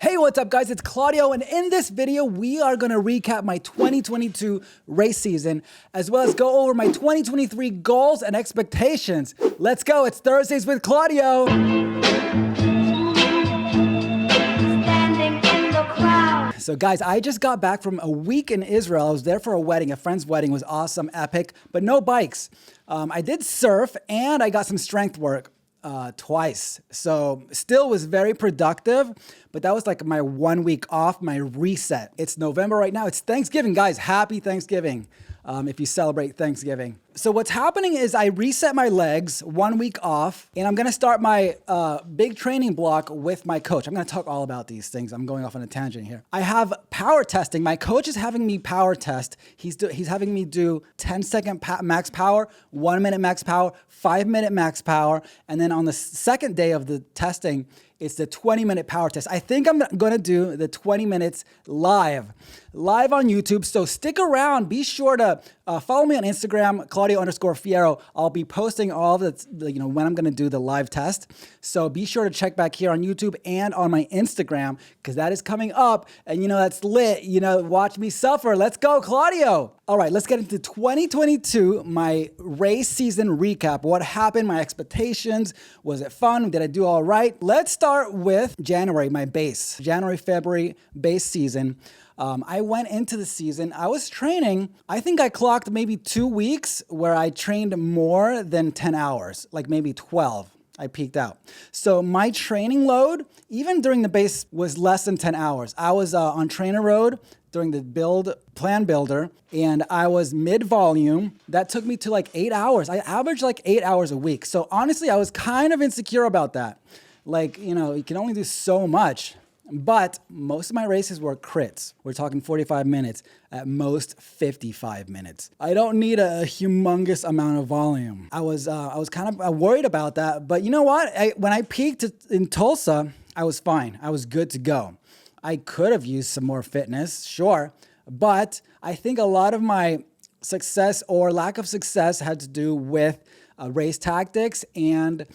Hey, what's up guys? It's Claudio, and in this video, we are gonna recap my 2022 race season, as well as go over my 2023 goals and expectations. Let's go, it's Thursdays with Claudio. So guys, I just got back from a week in Israel. I was there for a wedding, a friend's wedding. It was awesome, epic, but no bikes. I did surf and I got some strength work twice. So still was very productive, but that was like my 1 week off, my reset. It's November right now. It's Thanksgiving, guys. Happy Thanksgiving. If you celebrate Thanksgiving. So what's happening is I reset my legs, 1 week off, and I'm gonna start my big training block with my coach. I'm gonna talk all about these things. I'm going off on a tangent here. I have power testing. My coach is having me power test. He's having me do 10-second max power, 1 minute max power, 5-minute max power, and then on the second day of the testing, it's the 20-minute power test. I think I'm gonna do the 20 minutes live on YouTube. So stick around. Be sure to follow me on Instagram, Claudio_Fierro. I'll be posting all of the, when I'm gonna do the live test. So be sure to check back here on YouTube and on my Instagram, because that is coming up. And that's lit. Watch me suffer. Let's go, Claudio. All right, let's get into 2022, my race season recap. What happened, my expectations. Was it fun? Did I do all right? Let's start with January, my base. January, February base season. I went into the season, I was training, I think I clocked maybe 2 weeks where I trained more than 10 hours, like maybe 12. I peaked out. So my training load, even during the base, was less than 10 hours. I was on trainer road during the plan builder, and I was mid volume. That took me to like 8 hours. I averaged like 8 hours a week. So honestly, I was kind of insecure about that. Like, you can only do so much. But most of my races were crits. We're talking 45 minutes, at most 55 minutes. I don't need a humongous amount of volume. I was kind of worried about that, but you know what? When I peaked in Tulsa, I was fine. I was good to go. I could have used some more fitness, sure, but I think a lot of my success or lack of success had to do with race tactics and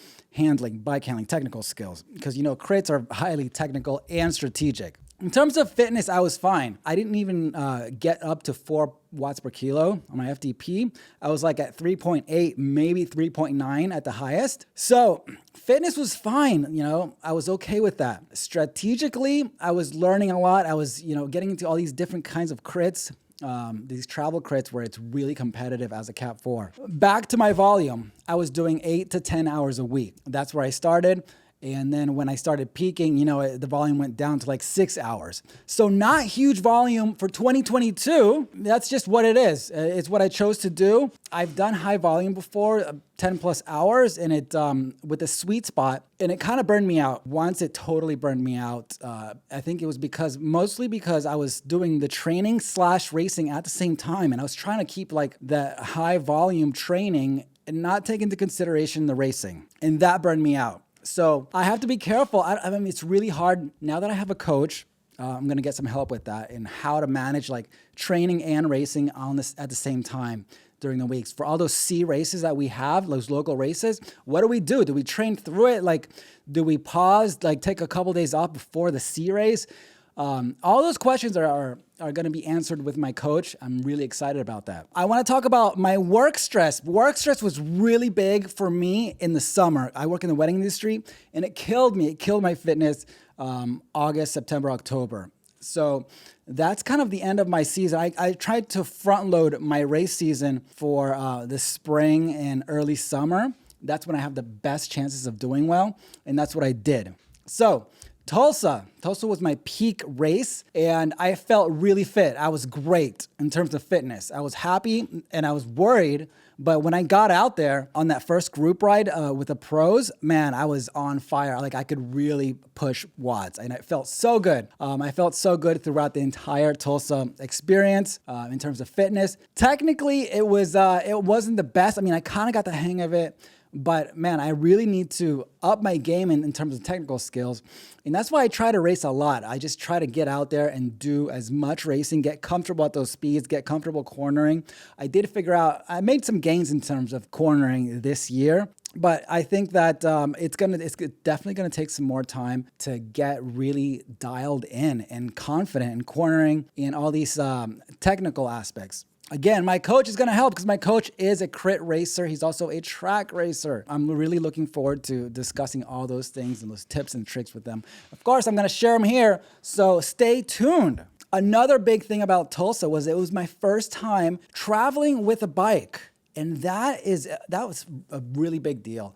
bike handling, technical skills. Because, crits are highly technical and strategic. In terms of fitness, I was fine. I didn't even get up to 4 watts per kilo on my FDP. I was like at 3.8, maybe 3.9 at the highest. So fitness was fine. I was okay with that. Strategically, I was learning a lot. I was, getting into all these different kinds of crits. These travel crits where it's really competitive as a Cat 4. Back to my volume, I was doing 8 to 10 hours a week. That's where I started. And then when I started peaking, the volume went down to like 6 hours. So not huge volume for 2022. That's just what it is. It's what I chose to do. I've done high volume before, 10 plus hours, and it with a sweet spot, and it kind of burned me out. Once it totally burned me out. I think it was mostly because I was doing the training / racing at the same time, and I was trying to keep like the high volume training and not take into consideration the racing, and that burned me out. So I have to be careful. I mean, it's really hard now that I have a coach. I'm going to get some help with that and how to manage like training and racing at the same time during the weeks. For all those C races that we have, those local races, what do we do? Do we train through it? Like, do we pause, like take a couple days off before the C race? All those questions are going to be answered with my coach. I'm really excited about that. I want to talk about my work stress. Work stress was really big for me in the summer. I work in the wedding industry, and it killed me. It killed my fitness August, September, October. So that's kind of the end of my season. I tried to front load my race season for the spring and early summer. That's when I have the best chances of doing well, and that's what I did. So Tulsa was my peak race, and I felt really fit. I was great in terms of fitness. I was happy and I was worried, but when I got out there on that first group ride with the pros, man, I was on fire. Like I could really push watts, and it felt so good. I felt so good throughout the entire Tulsa experience in terms of fitness. Technically, it wasn't the best. I mean, I kind of got the hang of it. But man, I really need to up my game in terms of technical skills. And that's why I try to race a lot. I just try to get out there and do as much racing, get comfortable at those speeds, get comfortable cornering. I did figure out, I made some gains in terms of cornering this year. But I think that it's definitely gonna take some more time to get really dialed in and confident in cornering in all these technical aspects. Again, my coach is going to help because my coach is a crit racer. He's also a track racer. I'm really looking forward to discussing all those things and those tips and tricks with them. Of course, I'm going to share them here, so stay tuned. Another big thing about Tulsa was it was my first time traveling with a bike. And that was a really big deal.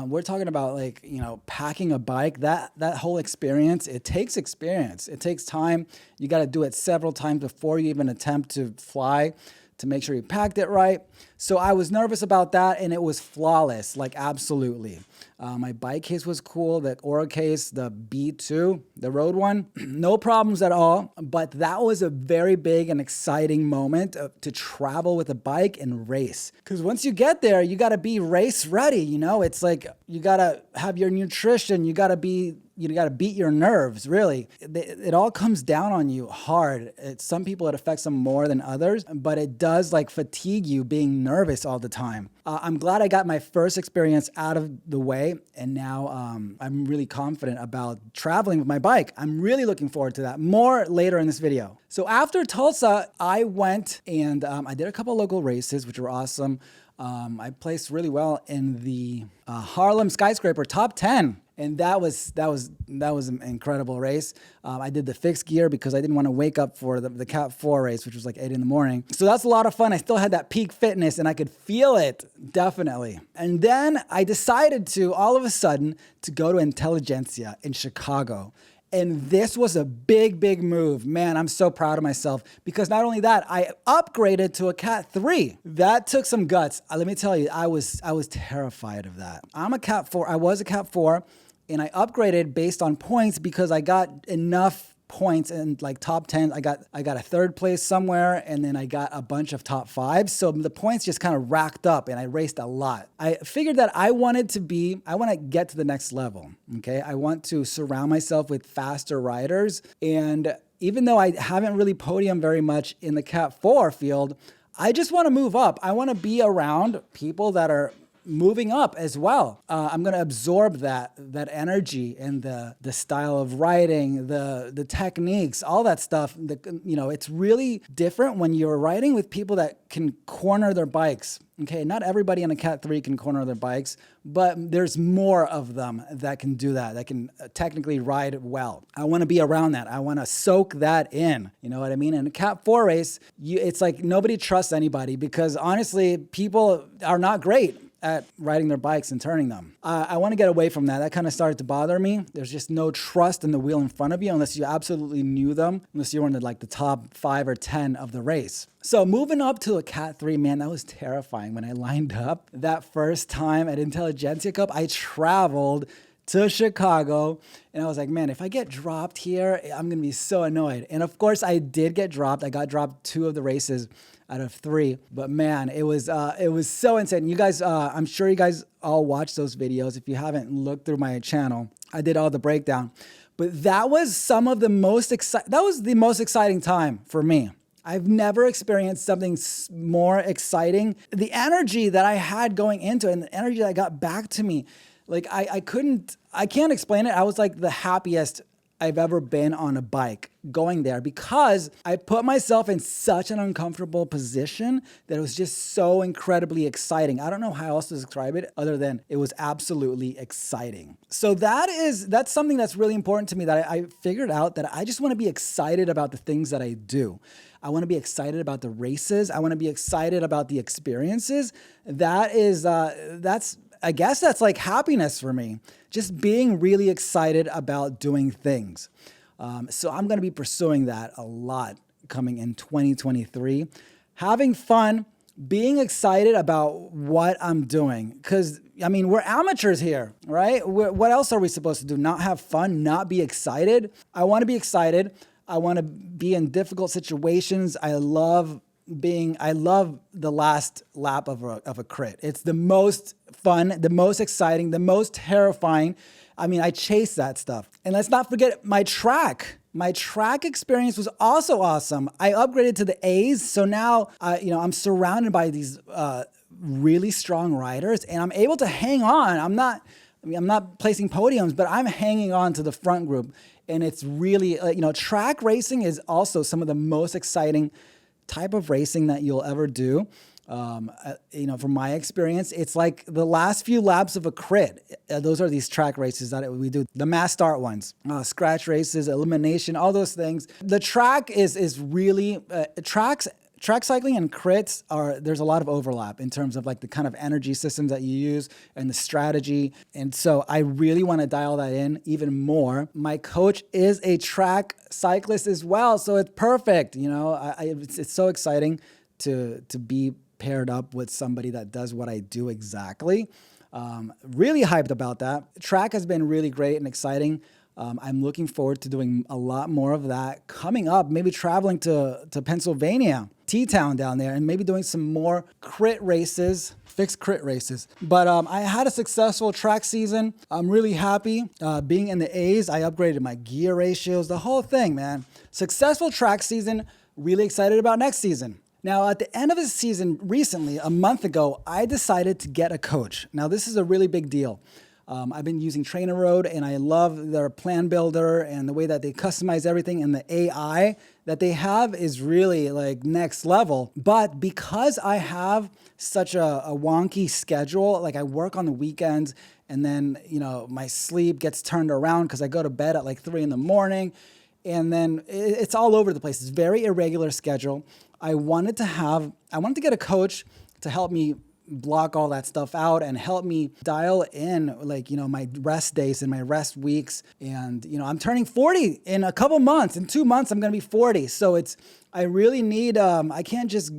We're talking about, like, you know, packing a bike, that whole experience. It takes experience. It takes time. You got to do it several times before you even attempt to fly to make sure you packed it right. So I was nervous about that, and it was flawless, like absolutely. My bike case was cool. The Aura case, the B2, the road one, no problems at all. But that was a very big and exciting moment to travel with a bike and race. Because once you get there, you got to be race ready. You know, it's like you got to have your nutrition. You got to beat your nerves, really. It all comes down on you hard. Some people, it affects them more than others, but it does like fatigue you being nervous all the time. I'm glad I got my first experience out of the way, and now I'm really confident about traveling with my bike. I'm really looking forward to that. More later in this video. So after Tulsa, I went and I did a couple local races, which were awesome. I placed really well in the Harlem Skyscraper top 10. And that was an incredible race. I did the fixed gear because I didn't want to wake up for the Cat 4 race, which was like 8 in the morning. So that's a lot of fun. I still had that peak fitness and I could feel it, definitely. And then I decided to, all of a sudden, to go to Intelligentsia in Chicago. And this was a big, big move. Man, I'm so proud of myself because not only that, I upgraded to a Cat 3. That took some guts. Let me tell you, I was terrified of that. I'm a Cat 4. I was a Cat 4, and I upgraded based on points because I got enough points in like top 10. I got a third place somewhere, and then I got a bunch of top 5s. So the points just kind of racked up, and I raced a lot. I figured that I want to get to the next level. Okay. I want to surround myself with faster riders. And even though I haven't really podiumed very much in the Cat 4 field, I just want to move up. I want to be around people that are moving up as well. I'm going to absorb that energy and the style of riding, the techniques, all that stuff. It's really different when you're riding with people that can corner their bikes. Okay, not everybody in a Cat 3 can corner their bikes, but there's more of them that can do that can technically ride well. I want to be around that. I want to soak that in. You know what I mean? In a Cat 4 race, it's like nobody trusts anybody because honestly, people are not great at riding their bikes and turning them. I want to get away from that. That kind of started to bother me. There's just no trust in the wheel in front of you unless you absolutely knew them, unless you were in the top 5 or 10 of the race. So moving up to a Cat 3, man, that was terrifying. When I lined up that first time at Intelligentsia Cup, I traveled to Chicago, and I was like, man, if I get dropped here, I'm going to be so annoyed. And of course, I did get dropped. I got dropped 2 of the races out of 3, but man, it was so insane. You guys, I'm sure you guys all watched those videos. If you haven't looked through my channel, I did all the breakdown, but that was the most exciting time for me. I've never experienced something more exciting. The energy that I had going into it and the energy that got back to me, like I can't explain it. I was like the happiest I've ever been on a bike going there because I put myself in such an uncomfortable position that it was just so incredibly exciting. I don't know how else to describe it other than it was absolutely exciting. So that's something that's really important to me that I figured out, that I just want to be excited about the things that I do. I want to be excited about the races. I want to be excited about the experiences. I guess that's like happiness for me, just being really excited about doing things. So I'm going to be pursuing that a lot coming in 2023. Having fun, being excited about what I'm doing. Because, I mean, we're amateurs here, right? What else are we supposed to do? Not have fun, not be excited? I want to be excited. I want to be in difficult situations. I love the last lap of a crit. It's the most fun, the most exciting, the most terrifying. I mean, I chase that stuff. And let's not forget my track. My track experience was also awesome. I upgraded to the A's, so now I'm surrounded by these really strong riders, and I'm able to hang on. I'm not placing podiums, but I'm hanging on to the front group. And it's really, track racing is also some of the most exciting type of racing that you'll ever do. From my experience, it's like the last few laps of a crit. Those are these track races that we do, the mass start ones, scratch races, elimination, all those things. The track is really, track cycling and crits there's a lot of overlap in terms of like the kind of energy systems that you use and the strategy. And so I really want to dial that in even more. My coach is a track cyclist as well, so it's perfect. It's so exciting to be paired up with somebody that does what I do exactly. Really hyped about that. Track has been really great and exciting. I'm looking forward to doing a lot more of that coming up, maybe traveling to Pennsylvania, T-Town down there, and maybe doing some more fixed crit races. But I had a successful track season. I'm really happy. Being in the A's, I upgraded my gear ratios, the whole thing, man. Successful track season, really excited about next season. Now, at the end of the season recently, a month ago, I decided to get a coach. Now, this is a really big deal. I've been using Trainer Road, and I love their plan builder and the way that they customize everything, and the AI that they have is really like next level. But because I have such a wonky schedule, like I work on the weekends, and then my sleep gets turned around because I go to bed at like 3 a.m, and then it's all over the place. It's a very irregular schedule. I wanted to get a coach to help me block all that stuff out and help me dial in my rest days and my rest weeks. And I'm turning 40 in a couple months. In 2 months I'm going to be 40. So I really need I can't just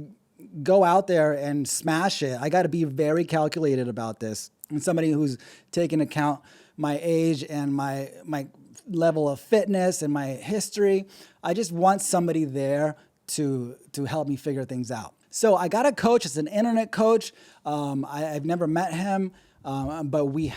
go out there and smash it. I got to be very calculated about this. And somebody who's taking account my age and my level of fitness and my history. I just want somebody there to help me figure things out. So I got a coach. It's an internet coach. I've never met him, but we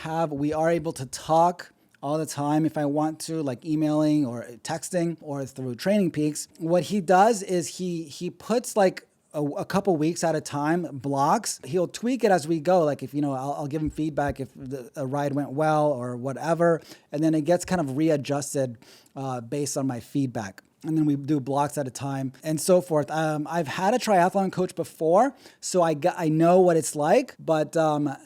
are able to talk all the time if I want to, like emailing or texting or through Training Peaks. What he does is he puts like a couple weeks at a time blocks. He'll tweak it as we go. Like if I'll give him feedback if a ride went well or whatever, and then it gets kind of readjusted based on my feedback. And then we do blocks at a time and so forth. I've had a triathlon coach before, so I know what it's like, but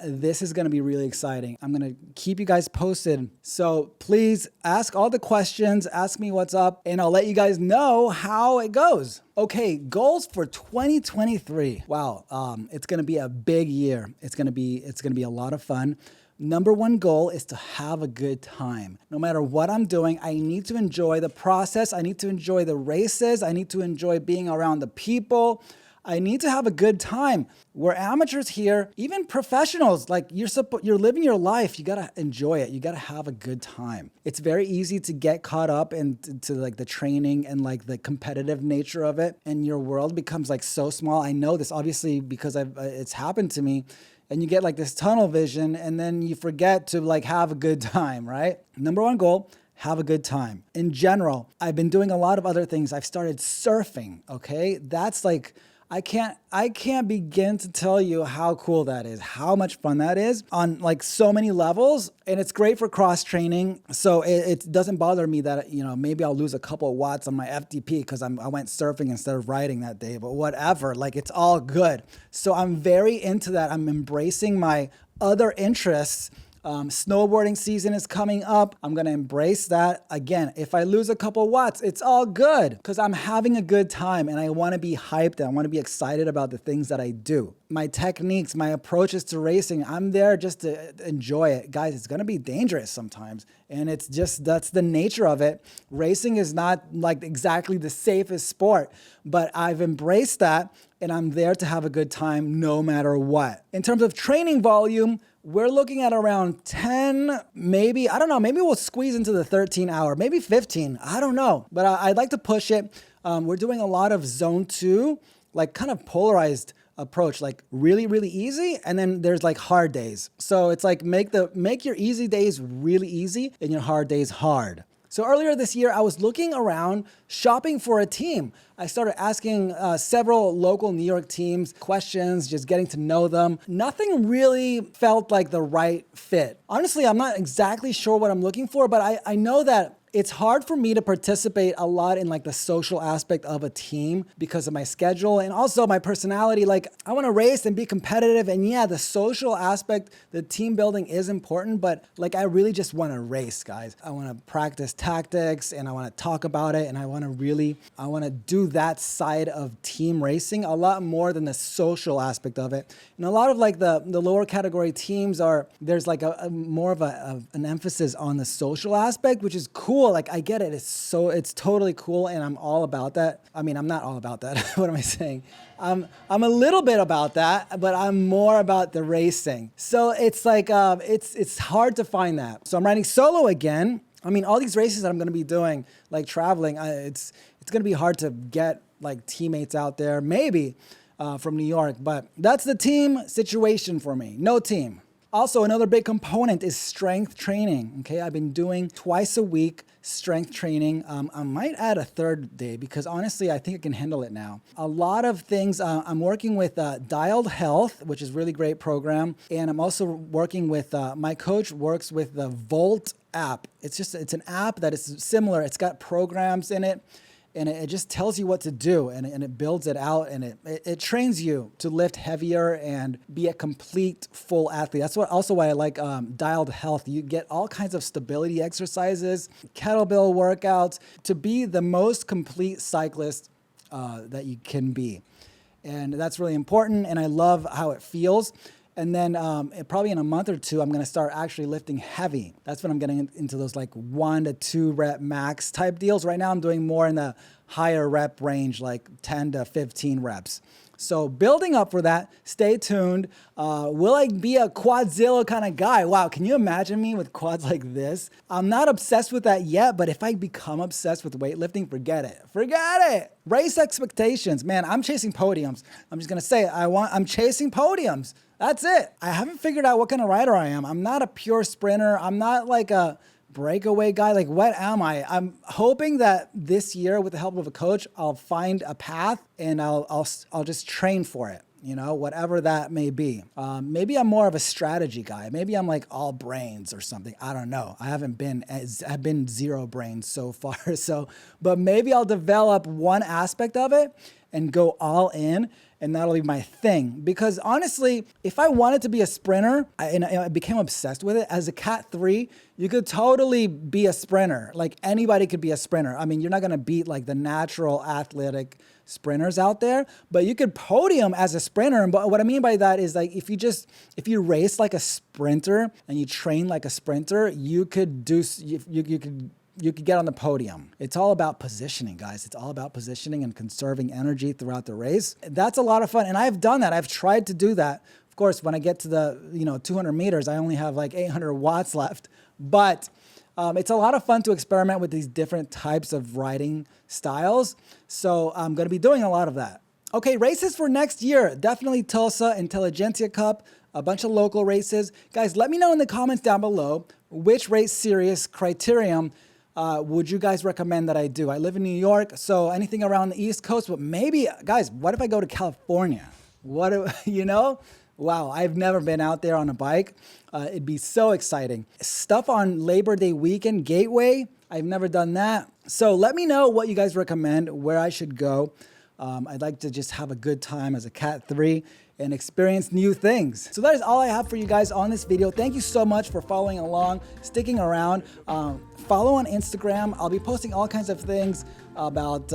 this is going to be really exciting. I'm going to keep you guys posted. So please ask all the questions, ask me what's up, and I'll let you guys know how it goes. Okay, goals for 2023. Wow, it's going to be a big year. It's going to be a lot of fun. Number one goal is to have a good time. No matter what I'm doing, I need to enjoy the process. I need to enjoy the races. I need to enjoy being around the people. I need to have a good time. We're amateurs here, even professionals. Like you're living your life. You gotta enjoy it. You gotta have a good time. It's very easy to get caught up into like the training and like the competitive nature of it, and your world becomes like so small. I know this obviously because it's happened to me. And you get like this tunnel vision, and then you forget to like have a good time, right? Number one goal, have a good time. In general, I've been doing a lot of other things. I've started surfing, okay? That's like, I can't begin to tell you how cool that is, how much fun that is on like so many levels. And it's great for cross training. So it doesn't bother me that, maybe I'll lose a couple of watts on my FTP because I went surfing instead of riding that day, but whatever, like it's all good. So I'm very into that. I'm embracing my other interests. Snowboarding season is coming up. I'm going to embrace that. Again, if I lose a couple watts, it's all good because I'm having a good time and I want to be hyped and I want to be excited about the things that I do. My techniques, my approaches to racing, I'm there just to enjoy it. Guys, it's going to be dangerous sometimes. And that's the nature of it. Racing is not like exactly the safest sport, but I've embraced that and I'm there to have a good time no matter what. In terms of training volume, we're looking at around 10, maybe, I don't know, maybe we'll squeeze into the 13 hour, maybe 15, I don't know. But I'd like to push it. We're doing a lot of zone 2, like kind of polarized approach, like really, really easy. And then there's like hard days. So it's like make your easy days really easy and your hard days hard. So earlier this year, I was looking around shopping for a team. I started asking several local New York teams questions, just getting to know them. Nothing really felt like the right fit. Honestly, I'm not exactly sure what I'm looking for, but I know that it's hard for me to participate a lot in like the social aspect of a team because of my schedule and also my personality. Like I want to race and be competitive, and yeah, the social aspect, the team building is important, but like I really just want to race, guys. I want to practice tactics and I want to talk about it, and I want to do that side of team racing a lot more than the social aspect of it. And a lot of like the lower category teams there's like a more of an emphasis on the social aspect, which is cool. Like I get it. It's totally cool, and I'm all about that. I mean, I'm not all about that. What am I saying? I'm a little bit about that, but I'm more about the racing. So it's like it's hard to find that. So I'm riding solo again. I mean, all these races that I'm going to be doing, like traveling, it's going to be hard to get like teammates out there, maybe from New York. But that's the team situation for me. No team. Also, another big component is strength training. Okay, I've been doing twice a week strength training. I might add a third day because honestly, I think I can handle it now. A lot of things. I'm working with Dialed Health, which is a really great program, and I'm also working with my coach works with the Volt app. It's an app that is similar. It's got programs in it. And it just tells you what to do, and it builds it out, and it trains you to lift heavier and be a complete full athlete. That's why I like Dialed Health. You get all kinds of stability exercises, kettlebell workouts to be the most complete cyclist that you can be. And that's really important, and I love how it feels. And then probably in a month or two, I'm going to start actually lifting heavy. That's when I'm getting into those like 1 to 2 rep max type deals. Right now, I'm doing more in the higher rep range, like 10 to 15 reps. So building up for that, stay tuned. Will I be a quadzilla kind of guy? Wow, can you imagine me with quads like this? I'm not obsessed with that yet, but if I become obsessed with weightlifting, forget it. Forget it. Race expectations. Man, I'm chasing podiums. I'm just going to say it. I'm chasing podiums. That's it. I haven't figured out what kind of rider I am. I'm not a pure sprinter. I'm not like a breakaway guy. Like, what am I? I'm hoping that this year, with the help of a coach, I'll find a path and I'll just train for it. You know, whatever that may be. Maybe I'm more of a strategy guy. Maybe I'm like all brains or something. I don't know. I've been zero brains so far. But maybe I'll develop one aspect of it and go all in, and that'll be my thing. Because honestly, if I wanted to be a sprinter, and I became obsessed with it, as a Cat 3, you could totally be a sprinter. Like anybody could be a sprinter. I mean, you're not gonna beat like the natural athletic sprinters out there, but you could podium as a sprinter. And what I mean by that is like if you race like a sprinter and you train like a sprinter, you could get on the podium. It's all about positioning, guys. It's all about positioning and conserving energy throughout the race. That's a lot of fun. And I've done that. I've tried to do that. Of course, when I get to the 200 meters, I only have like 800 watts left. But it's a lot of fun to experiment with these different types of riding styles. So I'm going to be doing a lot of that. Okay, races for next year. Definitely Tulsa, Intelligentsia Cup, a bunch of local races. Guys, let me know in the comments down below which race series criterion would you guys recommend that I do? I live in New York, so anything around the East Coast, but maybe, guys, what if I go to California? Wow, I've never been out there on a bike. It'd be so exciting. Stuff on Labor Day weekend, Gateway, I've never done that. So let me know what you guys recommend, where I should go. I'd like to just have a good time as a Cat 3 and experience new things. So that is all I have for you guys on this video. Thank you so much for following along, sticking around. Follow on Instagram. I'll be posting all kinds of things about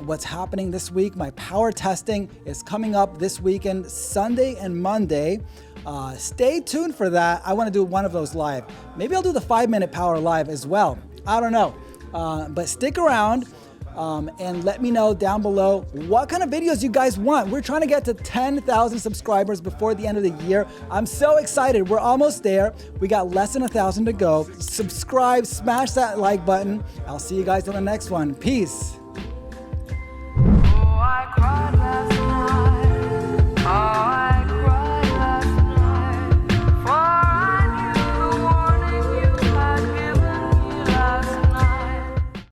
what's happening this week. My power testing is coming up this weekend, Sunday and Monday. Stay tuned for that. I want to do one of those live. Maybe I'll do the 5-minute power live as well. I don't know. But stick around. And let me know down below what kind of videos you guys want. We're trying to get to 10,000 subscribers before the end of the year. I'm so excited. We're almost there. We got less than 1,000 to go. Subscribe, smash that like button. I'll see you guys on the next one. Peace.